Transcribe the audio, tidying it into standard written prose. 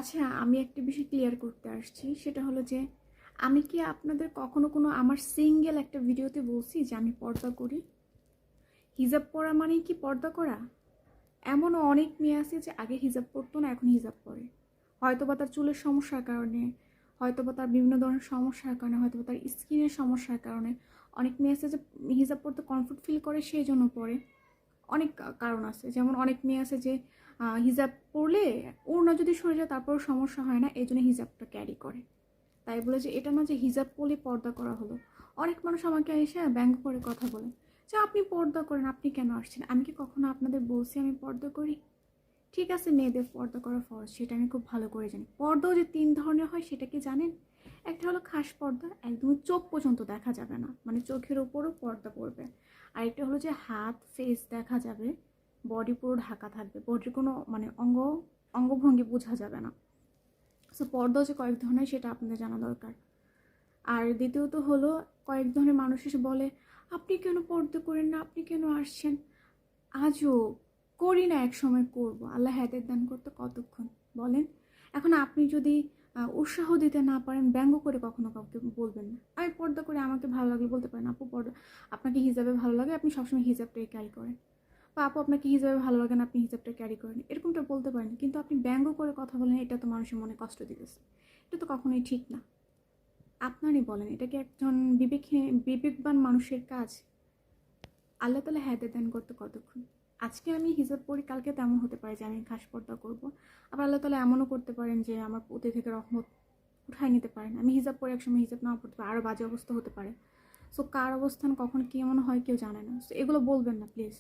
আচ্ছা, আমি একটা বিষয় ক্লিয়ার করতে আসছি। সেটা হলো যে, আমি কি আপনাদের কখনো কোনো আমার সিঙ্গেল একটা ভিডিওতে বলছি যে আমি পর্দা করি? হিজাব পরা মানেই কি পর্দা করা? এমনও অনেক মেয়ে আছে যে আগে হিজাব পরতো না, এখন হিজাব পরে। হয়তোবা তার চুলের সমস্যার কারণে, হয়তোবা তার বিভিন্ন ধরনের সমস্যার কারণে, হয়তোবা তার স্কিনের সমস্যার কারণে। অনেক মেয়ে আছে যে হিজাব পরতে কমফোর্ট ফিল করে, সেই জন্য পরে। অনেক কারণ আছে। যেমন অনেক মেয়ে আছে যে হিজাব পরলে ওড়না যদি সরে যায় তারপরেও সমস্যা হয় না, এই জন্য হিজাবটা ক্যারি করে। তাই বলে যে এটা না যে হিজাব পরলে পর্দা করা হলো। অনেক মানুষ আমাকে এসে ব্যঙ্গ করে কথা বলেন যে আপনি পর্দা করেন, আপনি কেন আসছেন? আমি কি কখনো আপনাদের বলছি আমি পর্দা করি? ঠিক আছে, মেয়েদের পর্দা করা ফরজ, সেটা আমি খুব ভালো করে জানি। পর্দাও যে ৩ ধরনের হয় সেটা কি জানেন? একটা হলো খাস পর্দা, একদমই চোখ পর্যন্ত দেখা যাবে না, মানে চোখের উপরও পর্দা পড়বে। আরেকটা হলো যে হাত ফেস দেখা যাবে, বডি পুরো ঢাকা থাকবে, বডির কোনো মানে অঙ্গভঙ্গি বোঝা যাবে না। সো পর্দাও যে কয়েক ধরনের সেটা আপনাদের জানা দরকার। আর দ্বিতীয়ত হলো, কয়েক ধরনের মানুষ এসে বলে আপনি কেন পর্দা করেন না, আপনি কেন আসছেন? আজও করি না, এক সময় করব। আল্লাহ হেদায়েত দান করতে কতক্ষণ বলেন? এখন আপনি যদি উৎসাহ দিতে না পারেন, ব্যঙ্গ করে কখনো কাউকে বলবেন না আমি পর্দা করে, আমাকে ভালো লাগলে বলতে পারেন আপু পর্দা, আপনাকে হিজাবে ভালো লাগে, আপনি সবসময় হিজাবটাই ক্যারি করেন, বা আপু আপনাকে হিজাবে ভালো লাগে না, আপনি হিজাবটা ক্যারি করেন, এরকমটা বলতে পারেন। কিন্তু আপনি ব্যঙ্গ করে কথা বলেন, এটা তো মানুষের মনে কষ্ট দিতেছে, এটা তো কখনোই ঠিক না। আপনারই বলেন, এটা কি একজন বিবেকবান মানুষের কাজ? আল্লাহ তাআলা হেদায়েত দান করতে কতক্ষণ? আজকে আমি হিজাব পরি, কালকে তেমন হতে পারে যে আমি খাস পর্দা করব। আবার আল্লাহ তাআলা এমনও করতে পারেন যে আমার প্রতি থেকে রহমত উঠায় নিতে পারেন। আমি হিজাব পরে একসময় হিজাব না পড়তে পারে, আরও বাজে অবস্থা হতে পারে। সো কার অবস্থান কখন কেমন হয় কেউ জানে না। সো এগুলো বলবেন না প্লিজ।